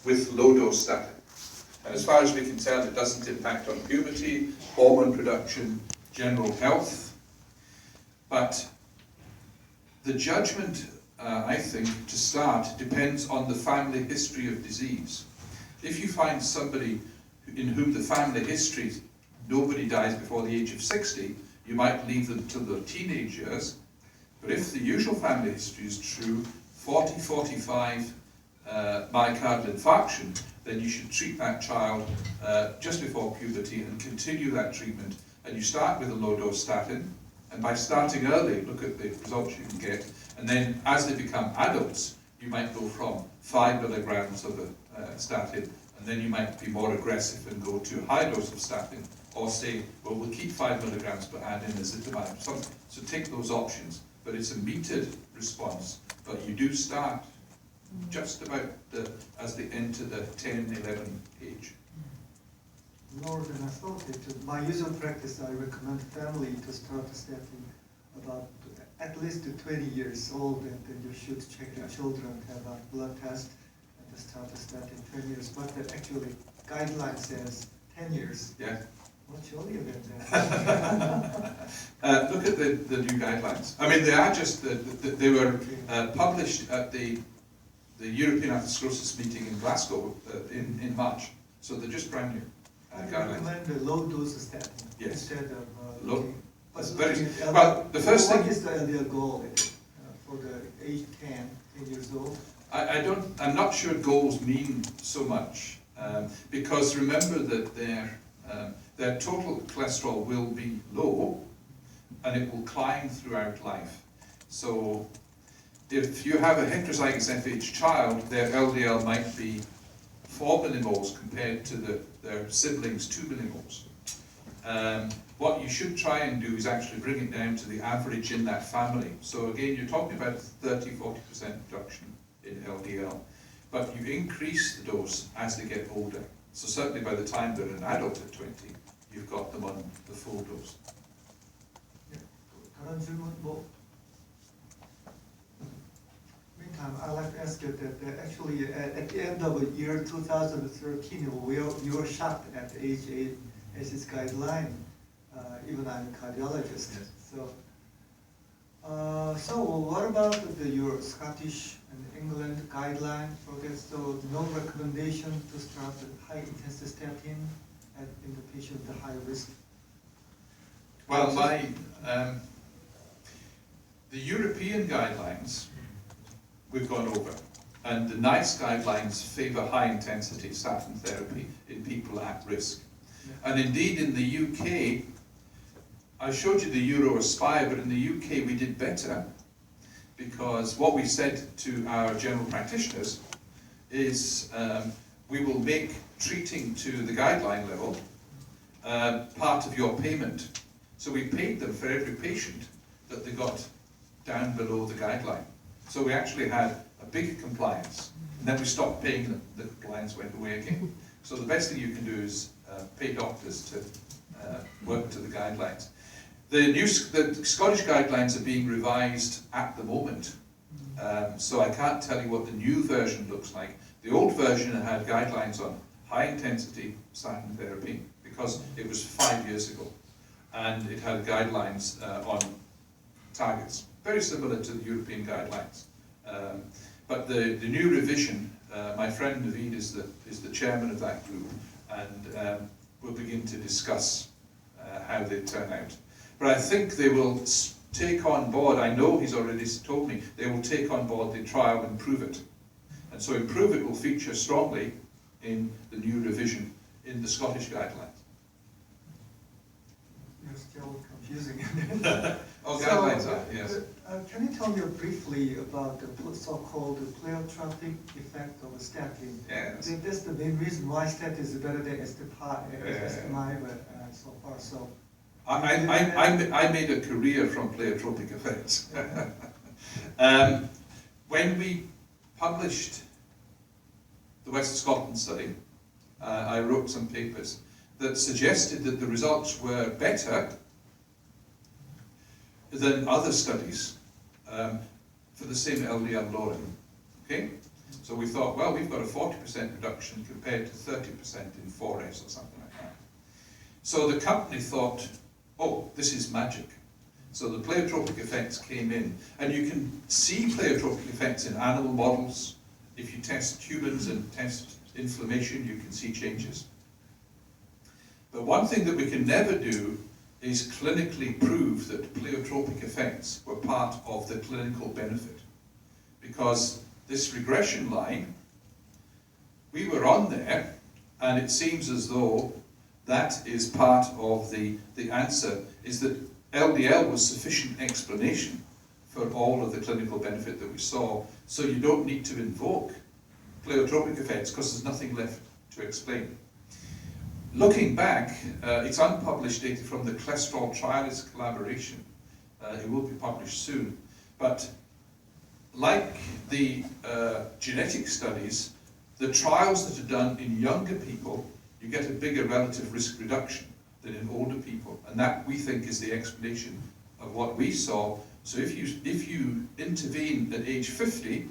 with low-dose statin. And as far as we can tell, it doesn't impact on puberty, hormone production, general health. But the judgment, I think, to start, depends on the family history of disease. If you find somebody in whom the family history, nobody dies before the age of 60, you might leave them till their teenage years. But if the usual family history is true, 40, 45 myocardial infarction, then you should treat that child just before puberty and continue that treatment. And you start with a low-dose statin, and by starting early, look at the results you can get. And then as they become adults, you might go from 5 milligrams of a statin, and then you might be more aggressive and go to a high dose of statin, or say, well, we'll keep 5 milligrams but add in ezetimibe. So take those options. But it's a metered response, but you do start just about as they enter the 10, 11 age. Lower than I thought it. My usual practice, I recommend family to start statin about at least 20 years old, and then you should check your children, have a blood test, and start the statin 20 years. But actually, guideline says 10 years. Yeah. Much earlier than that. Look at the new guidelines. I mean, they are just, they were published at the European Atherosclerosis meeting in Glasgow in March. So they're just brand new guidelines. I recommend the low dose statin instead of low. Well, the first thing. What is the LDL goal for the age 10 years old? I'm not sure goals mean so much because remember that their total cholesterol will be low and it will climb throughout life. So if you have a heterozygous FH child, their LDL might be 4 millimoles compared to their siblings' 2 millimoles. What you should try and do is actually bring it down to the average in that family. So again, you're talking about 30-40% reduction in LDL, but you increase the dose as they get older. So certainly by the time they're an adult at 20, you've got them on the full dose. Meantime, I'd like to ask you that actually at the end of the year 2013, you were shocked at the age 8 as its guideline. Even I'm a cardiologist. Yes. So what about your Scottish and England guideline for this? So no recommendation to start the high intensity statin in the patient with high risk? Well, the European guidelines we've gone over, and the NICE guidelines favour high intensity statin therapy in people at risk. Yeah. And indeed in the UK, I showed you the Euro Aspire, but in the UK we did better, because what we said to our general practitioners is we will make treating to the guideline level part of your payment. So we paid them for every patient that they got down below the guideline. So we actually had a big compliance, and then we stopped paying them. The compliance went away again. So the best thing you can do is pay doctors to work to the guidelines. The Scottish guidelines are being revised at the moment, so I can't tell you what the new version looks like. The old version had guidelines on high intensity statin therapy because it was 5 years ago, and it had guidelines on targets, very similar to the European guidelines. But the new revision, my friend Naveed is the chairman of that group, and we'll begin to discuss how they turn out. But I think they will take on board, I know he's already told me, they will take on board the trial Improve It. And so Improve It will feature strongly in the new revision in the Scottish guidelines. You're still confusing. Guidelines are, yes. Can you tell me briefly about the so-called pleiotropic effect of a statin? Yes. That's the main reason why statin is better than ezetimibe so far. So I made a career from pleiotropic effects. When we published the West Scotland study, I wrote some papers that suggested that the results were better than other studies for the same LDL lowering. Okay? So we thought, well, we've got a 40% reduction compared to 30% in 4S or something like that. So the company thought, oh, this is magic. So the pleiotropic effects came in, and you can see pleiotropic effects in animal models. If you test humans and test inflammation, you can see changes. But one thing that we can never do is clinically prove that pleiotropic effects were part of the clinical benefit. Because this regression line, we were on there, and it seems as though that is part of the answer, is that LDL was sufficient explanation for all of the clinical benefit that we saw, so you don't need to invoke pleiotropic effects because there's nothing left to explain. Looking back, it's unpublished data from the cholesterol trialist collaboration. It will be published soon. But like the genetic studies, the trials that are done in younger people, you get a bigger relative risk reduction than in older people. And that, we think, is the explanation of what we saw. So if you intervene at age 50,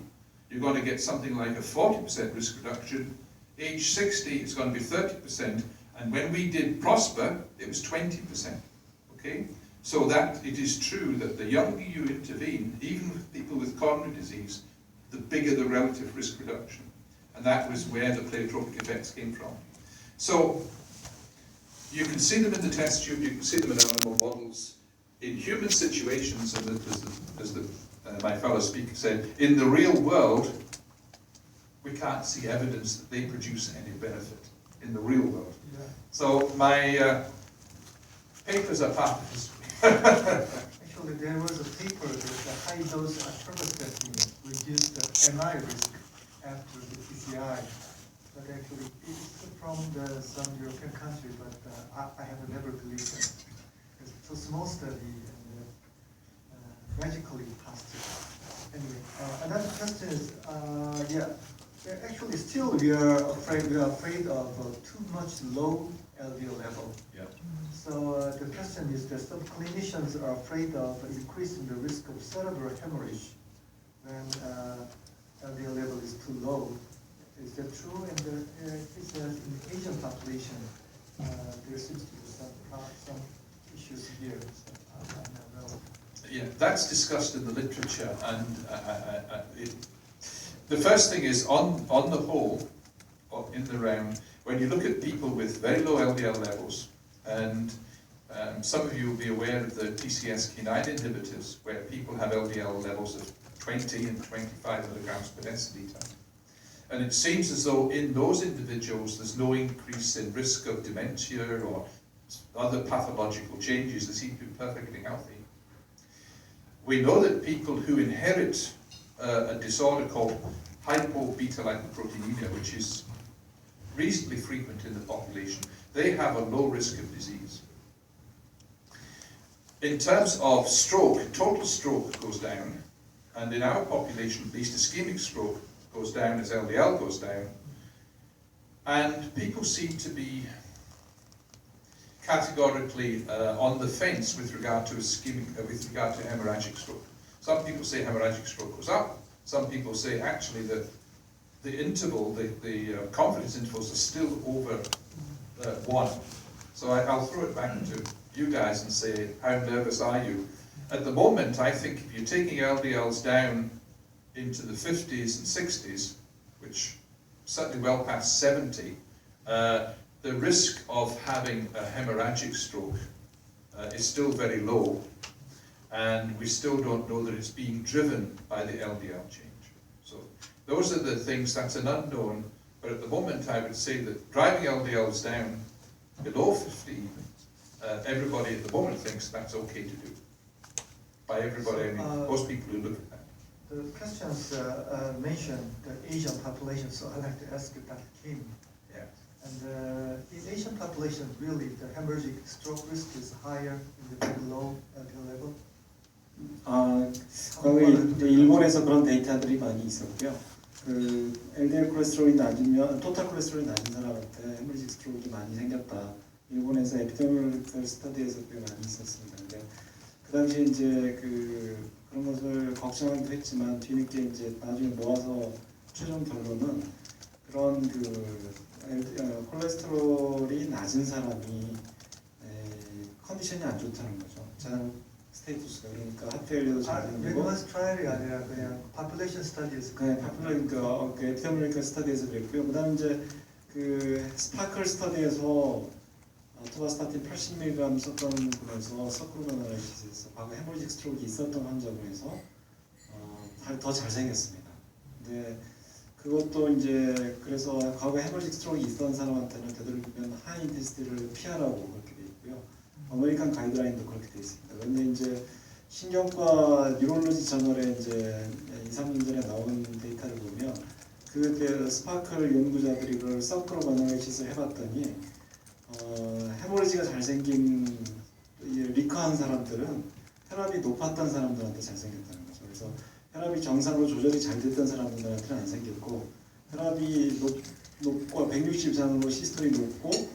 you're going to get something like a 40% risk reduction. Age 60, it's going to be 30%. And when we did PROSPER, it was 20%, okay? So that it is true that the younger you intervene, even with people with coronary disease, the bigger the relative risk reduction. And that was where the pleiotropic effects came from. So you can see them in the test tube, you can see them in animal models. In human situations, and as my fellow speaker said, in the real world, we can't see evidence that they produce any benefit in the real world. Yeah. So my papers are part of history. Actually, there was a paper that the high-dose atorvastatin reduced the MI risk after the PCI. But actually, it's from some European country, but I have never believed it. It's a small study and magically passed it. Anyway, another question is, actually, still we are afraid of too much low LDL level. Yep. So the question is that some clinicians are afraid of increasing the risk of cerebral hemorrhage when LDL level is too low. Is that true? And it says in the Asian population, there seems to be some issues here. So I don't know. Yeah, that's discussed in the literature, and the first thing is on the whole, in the round, when you look at people with very low LDL levels, and some of you will be aware of the PCSK9 inhibitors, where people have LDL levels of 20 and 25 milligrams per deciliter. And it seems as though in those individuals there's no increase in risk of dementia or other pathological changes. They seem to be perfectly healthy. We know that people who inherit a disorder called hypo-beta-lipoproteinemia, which is reasonably frequent in the population, they have a low risk of disease. In terms of stroke, total stroke goes down, and in our population, at least ischemic stroke goes down as LDL goes down, and people seem to be categorically on the fence with regard to with regard to hemorrhagic stroke. Some people say hemorrhagic stroke goes up. Some people say actually that the interval, the confidence intervals are still over 1. So I'll throw it back to you guys and say, how nervous are you? At the moment, I think if you're taking LDLs down into the 50s and 60s, which certainly well past 70, the risk of having a hemorrhagic stroke is still very low, and we still don't know that it's being driven by the LDL change. So those are the things, that's an unknown, but at the moment I would say that driving LDLs down below 50 even, everybody at the moment thinks that's okay to do. By everybody, I mean most people who look at that. The questions mentioned the Asian population, so I'd like to ask you, Dr. Kim. Yeah. And in Asian population, really, the hemorrhagic stroke risk is higher in the very low LDL level? 과거에 이제 일본에서 그런 데이터들이 많이 있었고요. 그 LDL 콜레스테롤이 낮으면 토탈 콜레스테롤이 낮은 사람한테 헤모리직 스트로크가 많이 생겼다. 일본에서 에피데미올로지컬 스터디에서 꽤 많이 있었습니다. 근데 그 당시에 이제 그런 것을 걱정하기도 했지만 뒤늦게 이제 나중에 모아서 최종 결론은 그런 콜레스테롤이 낮은 사람이 컨디션이 안 좋다는 거죠. 재난 스테이투스가. 그러니까 하트페일리어도 잘 생기고. 웨너스 트라이얼이 아니라 그냥 파퓰레이션 스터디에서. 네, 에피데미올리컬 스터디에서 그랬고요. 그다음 이제 그 스파클 스터디에서 토바스타틴 80mg 썼던 분에서 서클 어널리시스에서 과거 헤모리직 스트로크 있었던 환자분에서 더 잘생겼습니다. 근데 그것도 이제 그래서 과거 헤모리직 스트로크 있던 사람한테는 되도록이면 하이 인텐시티를 피하라고 그렇게 돼 있고요. 아메리칸 가이드라인도 그렇게 돼 있습니다. 그런데 이제 신경과 뉴럴로지 저널에 이제 2, 3년 전에 나온 데이터를 보면 그때 스파클 연구자들이 그걸 서클 어널리시스를 해봤더니 헤모리지가 잘생긴 리커한 사람들은 혈압이 높았던 사람들한테 잘생겼다는 거죠. 그래서 혈압이 정상으로 조절이 잘 됐던 사람들한테는 안 생겼고 혈압이 높고 160 이상으로 시스톨이 높고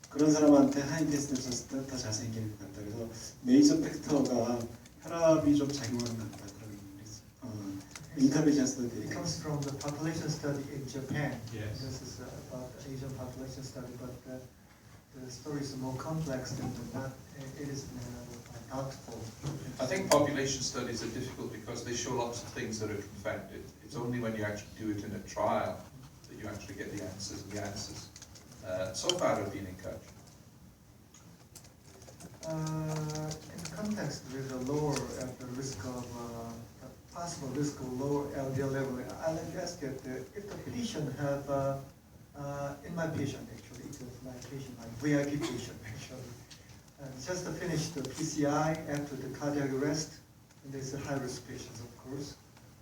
그런 사람한테 하이 테스트를 썼을 때 더 잘생긴 것 같다. 그래서 메이저 팩터가 혈압이 좀 작용하는 것 같다. 그런 인터벤션 스터디. It comes from the population study in Japan. Yes. This is about the Asian population study, but the story is more complex than that. It is doubtful. I think population studies are difficult because they show lots of things that are confounded. It's only when you actually do it in a trial that you actually get the answers, and the answers so far have been encouraging. In the context with the lower the risk of possible risk of lower LDL level, I'd like to ask that if the patient have, in my patient actually, it was my patient, my VIP patient actually, just finished the PCI after the cardiac arrest, and there's a high-risk patients of course,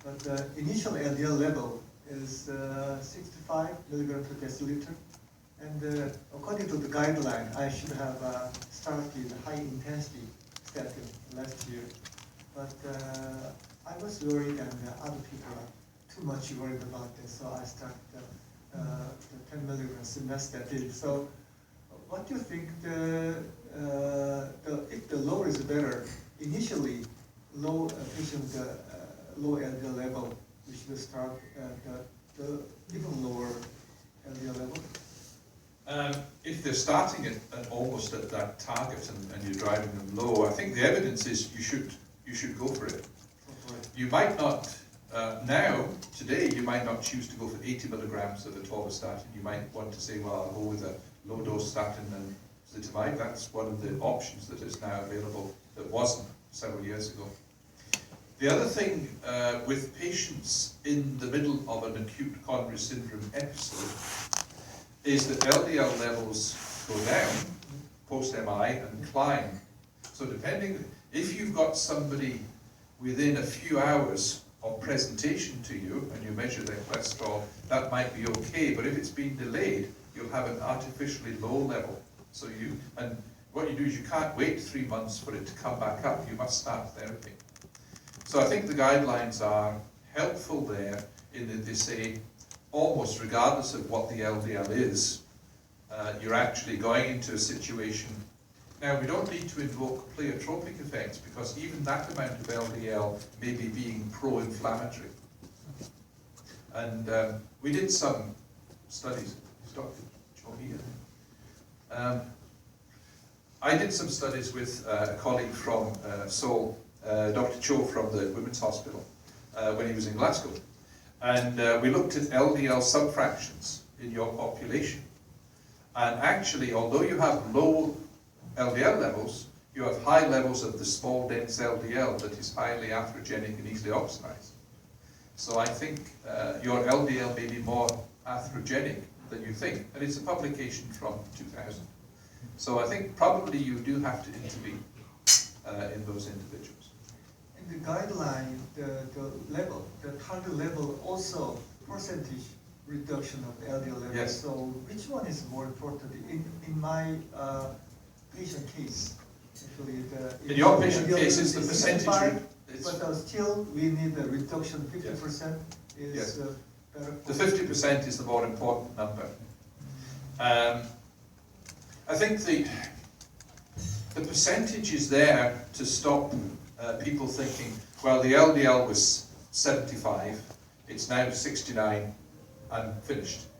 but the initial LDL level is 65 milligram per deciliter. And according to the guideline, I should have started high-intensity statin last year. But I was worried, and other people are too much worried about this, so I started the 10 milligram simvastatin. So, what do you think? If the lower is better, initially low patient low LDL level, we should start the even lower LDL level. If they're starting at almost at that target and you're driving them low, I think the evidence is you should go for it. You might not today you might not choose to go for 80 milligrams of atorvastatin. You might want to say, well, I'll go with a low dose statin and ezetimibe. That's one of the options that is now available that wasn't several years ago. The other thing with patients in the middle of an acute coronary syndrome episode is that LDL levels go down post-MI and climb. So depending, if you've got somebody within a few hours of presentation to you and you measure their cholesterol, that might be okay, but if it's been delayed, you'll have an artificially low level. So and what you do is you can't wait 3 months for it to come back up, you must start therapy. So I think the guidelines are helpful there in that they say, almost regardless of what the LDL is, you're actually going into a situation. Now, we don't need to invoke pleiotropic effects because even that amount of LDL may be being pro-inflammatory. And we did some studies. Dr. Cho here. I did some studies with a colleague from Seoul, Dr. Cho from the Women's Hospital, when he was in Glasgow. And we looked at LDL subfractions in your population. And actually, although you have low LDL levels, you have high levels of the small dense LDL that is highly atherogenic and easily oxidized. So I think your LDL may be more atherogenic than you think. And it's a publication from 2000. So I think probably you do have to intervene in those individuals. In the guideline, the level, the target level also percentage reduction of LDL level. Yes. So which one is more important? In my patient case, actually in your patient LDL case, it's the is percentage. 65, but still we need a reduction. 50% is Yes. better. The 50% is the more important number. I think the percentage is there to stop people thinking, well, the LDL was 75, it's now 69, and finished.